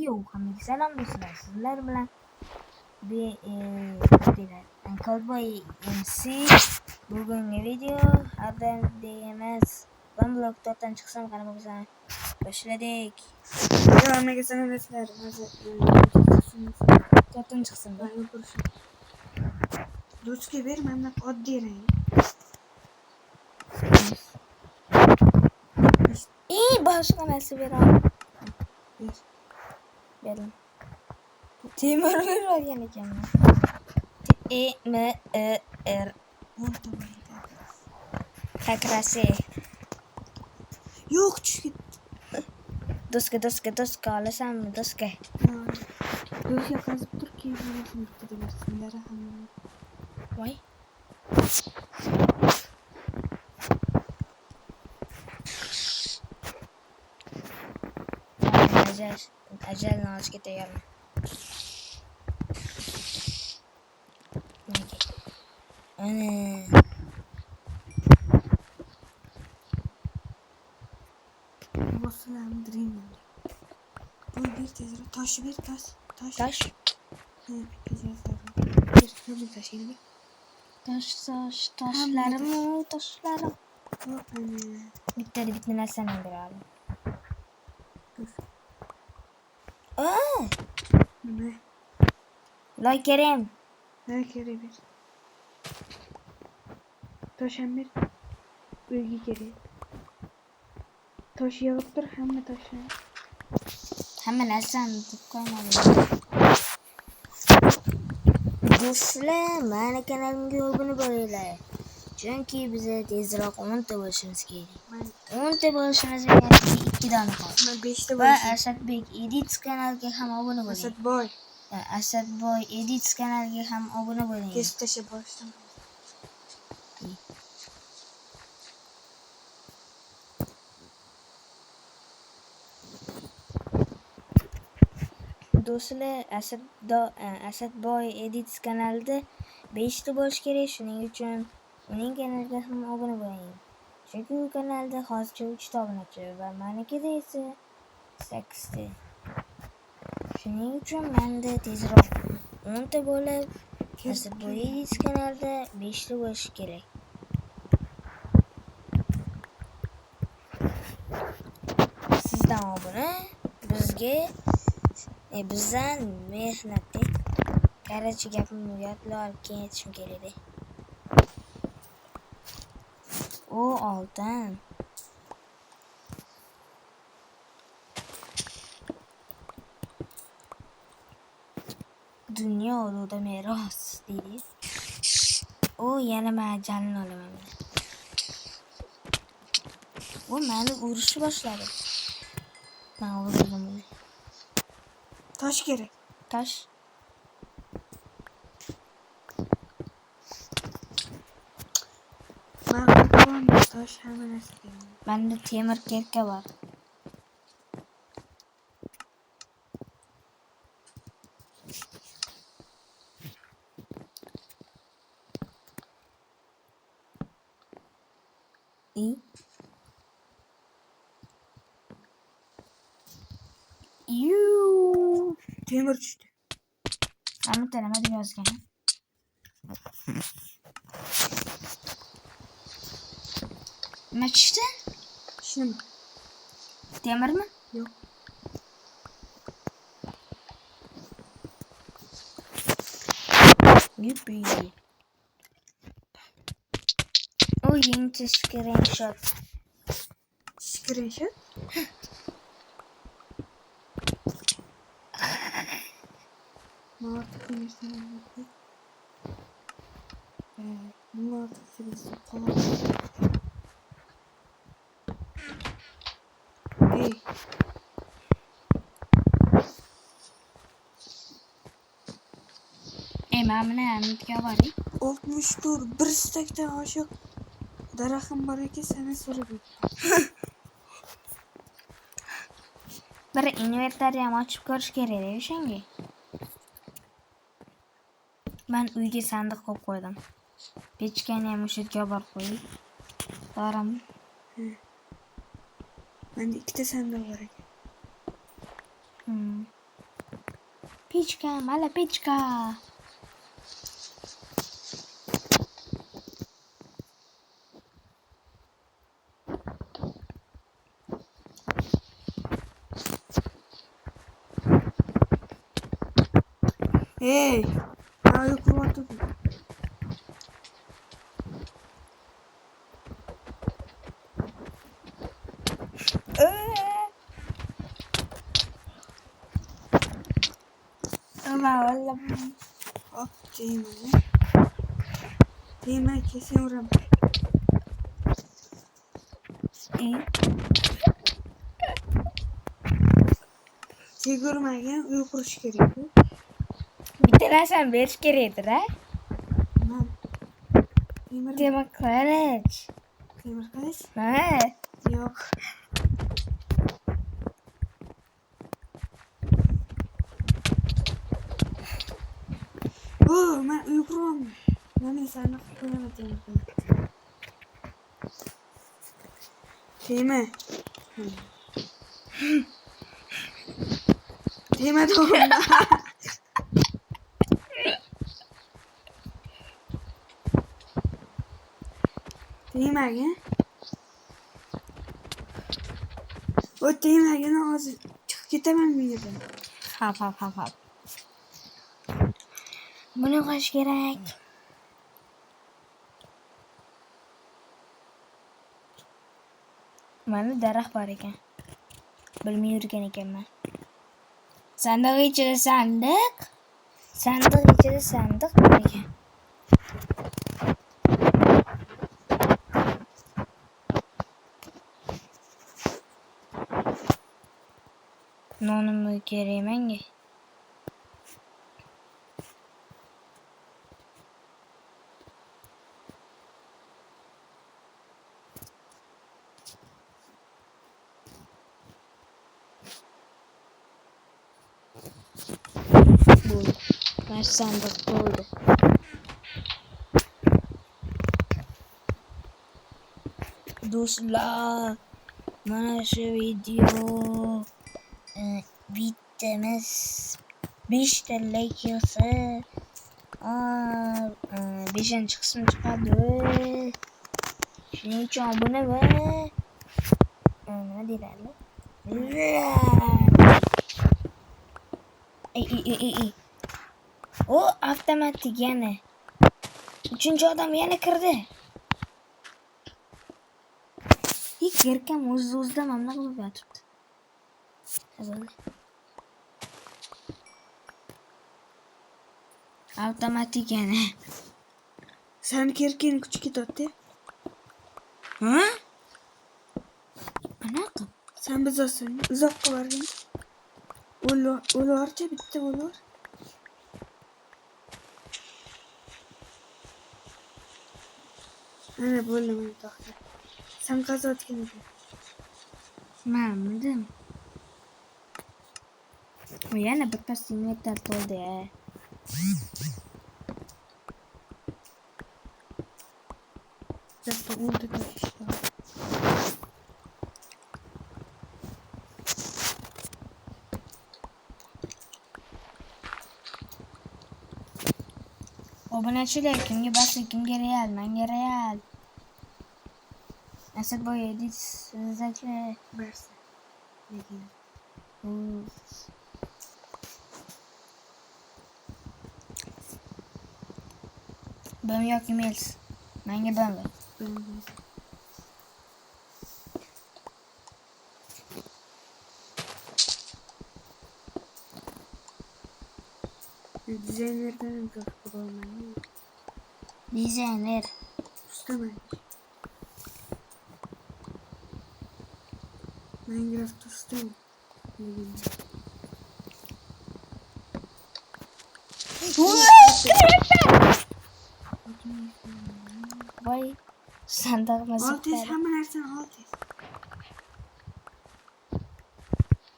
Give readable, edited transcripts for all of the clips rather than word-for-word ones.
Yo, hammaga salom do'stlar. Sizlar bilan Cowboy MC bugungi video hada emas. Banblok 4dan chiqsam qana bo'lsa boshladik. Hammaga salom do'stlar. Hozir 4dan chiqsam da. Do'stga ber, mana oddiy rang. Boshqa narsa beraman. Ber. Berdim. Temir bergan ekanman. TMR O'rta bo'ldi. takrasi. Yo'q, tushib Do'stga olasanmi do'stga? Do'stga qazib turki, bo'lasini bitta bersinlar hamma. Voy. Ajalni olishga tayyorman. Ana. Bosslarni dirayman. Qo'y ber tezroq. Tosh ber, tosh. Tosh. Bitta yazdim. Bir tashlaylik. Toshlarim. Hop, ana. Bitta narsani beradi. Nima? Loy kerim. Ha, kerak ber. Tosh ham ber. Uyga kerak. Tosh yig'ib tur, hamma toshni. Hamma narsani deb qo'ymadim. Do'stlar, mana kanalimga obuna bo'linglar. Chunki biz tezroq 10 ta bo'lishimiz kerak. 10 ta bo'lishimiz kerak. 2 dona qoldi. Men 5 ta Va bo'lishim. Asadbek Edits kanaliga ham obuna bo'ling. Asadboy Edits kanaliga ham obuna bo'ling. Kesib tashlab boshdan. Do'stlar, Asadboy Edits kanalida 5 ta bo'lish kerak. Shuning uchun uning kanaliga ham obuna bo'ling. Chunki u kanalda hozircha 3 ta obunachi va menikida esa 8 ta. Shuning uchun menda tezroq 10 ta bo'lib, Asadboy Edits kanalida 5 ta bo'lish kerak. Sizdan obuna bizga bizdan mehnatdek qarachi gapimni yodlab olib ketishim kerak. O oltin. Dunyo hududi meros deydi. O yana men jalni olaman. O meni urishni boshladi. Men o'rgandim. Tosh kerak. Tosh. Men tosh hamma narsa kerak. Menda temir kerka bor. Temir tushdi. Hamma nima deb yozgan? Nima tushdi? Shuni. Temirmi? Yo'q. Yuppi. O yangi screenshot. Screenshot? Artık üniversiteden baktık. Bunun artık süresi kolay. Hey. Mamına anlatga bari. 64 bir stakdan oshiq daraxtim bor ekan, sana so'rab Bir inventariyam ochib ko'rish kerak o'shanga. Ben uyga sandiq qo'yib qo'ydim. Pechkani ham o'sha yerga olib qo'yib. To'g'rimi? Menda 2 ta sandiq bor ekan. Pichka, mala pichka. Hey, hadi kurbatı. Ama valla. Hop Teğmen'e. Teğmen kesin vuram. İyi. Şey görmegen uykuruş gerekiyor. Bitiren sen bir keredir ha? Tamam. Teğmen. Demokrat. Teğmen arkadaş. Ha? Yok. Ben uykurum. Ben sana koyamadım. Teğmen. Teğmen doğumda. Teğmen. O Teğmen ağzı çıkıp gidemem mi yerden? Hap. Buna kaç gerek? Mana darah var ekan. Bilmay yurgan ekanman. Sandiq ichida sandiq. Sandiq ichida sandiq bor ekan. Nonimni kerak menga. Bo'ldi. Mana sandiq bo'ldi. Do'stlar, mana shu video bitimiz 5 ta like yig'sa 5-chi qism chiqadi. Shuning uchun obuna va nima deyiladi? Ey. O avtomatik yana. 3-chi odam yana kirdi. Erkam o'z-o'zidan mana qilib yotibdi. Avtomatik yana. Sen kerkin kuch ketadi. Ha? Anaqa. Sen biz olsun. Uzoqqa borgin. O'larcha bitta bo'lar. Ana bo'ldi men to'xta. Sen qazotgan eding. Ma'midim. O yana bitta simulator bo'ldi. Zaten oldu da işte. Obunachilar kimga bas, kimga real, menga real. Asad boy edit sizaki Verse. Lekin. Ben yok emails. Menga ben ver. Ben dizaynerden uzak olmayı Dizayner. istemem. Minecraft istemem. Vay. Sandık masuk. Alt es hemen ersen alt es.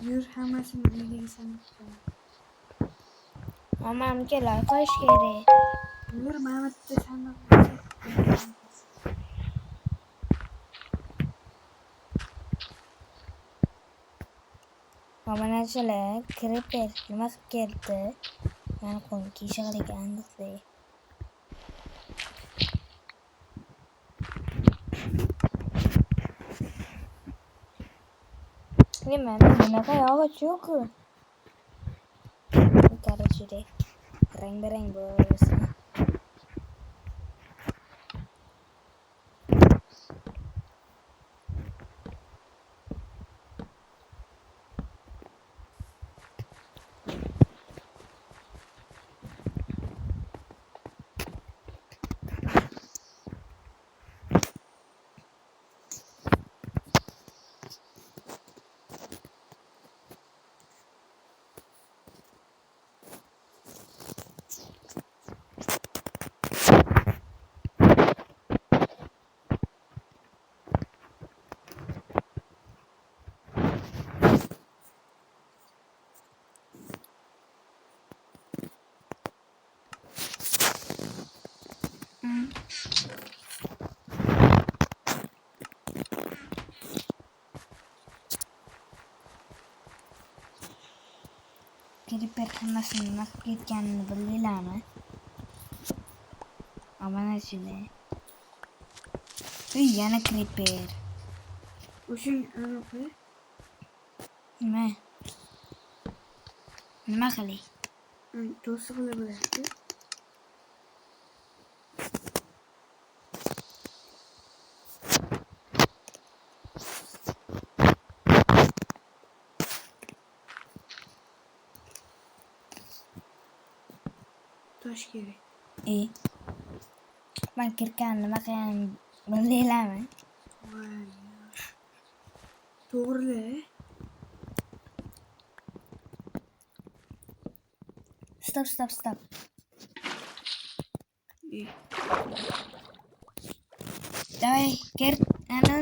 Yürü hemen sen ilgili sen. Mamam gel koş geri. Yürü Mehmet de sen. obunachilar Creeper nima qilib keldi? Yani qo'l kiyishig'lik aniqday. Mana bunaqa yog'och yo'q-ku. Короче, rang-barang bo'lsin. Creeper hammasini nima qilib ketganini bilinglarmi? Obunachilar. Uy, yana Creeper. O'shing anaqa. Nima? Nima qilay? To'siq qila bo'ladiki. Tosh kerak. Ben kirkan nima qilganimni bilinglarmi? Voy. To'g'ri. Stop. Давай, кир. Ana.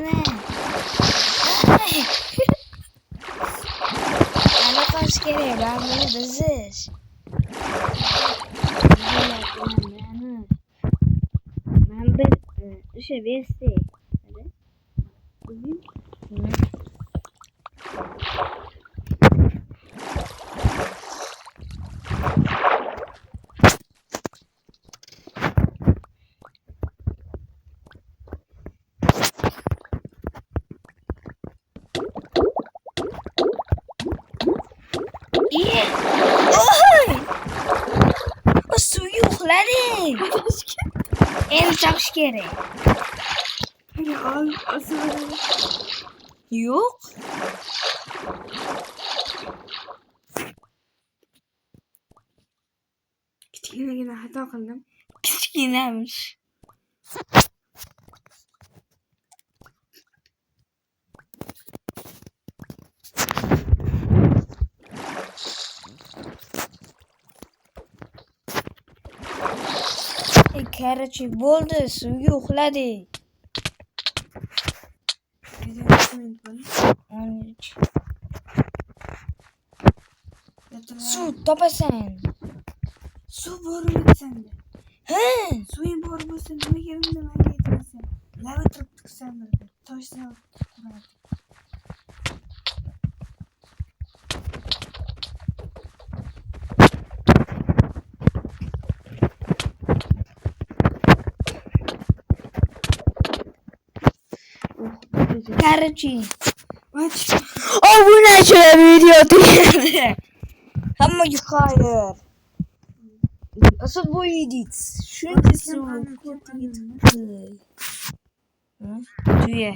Ana qo'sh kerak, ben bunu bizish. Ben bir o'sha versi. O suyu uxladi. Endi chopish kerak. Hadi al asıl. Yo'q. Kichkinagina xato qildim. Kichkinamiş. Короче, bo'ldi, suvga uxladi. 13. Suv topasan. Suv bormi sende? Ha? Suyun bor bo'lsa nimaga menga aytmasan? Lava turibdi sandirdi. Toshdan quradi. Короче, Aç. obunachilar video tugadi. Hammaga xayr. Asıl bu yedik. Shuncha suv. Tuya.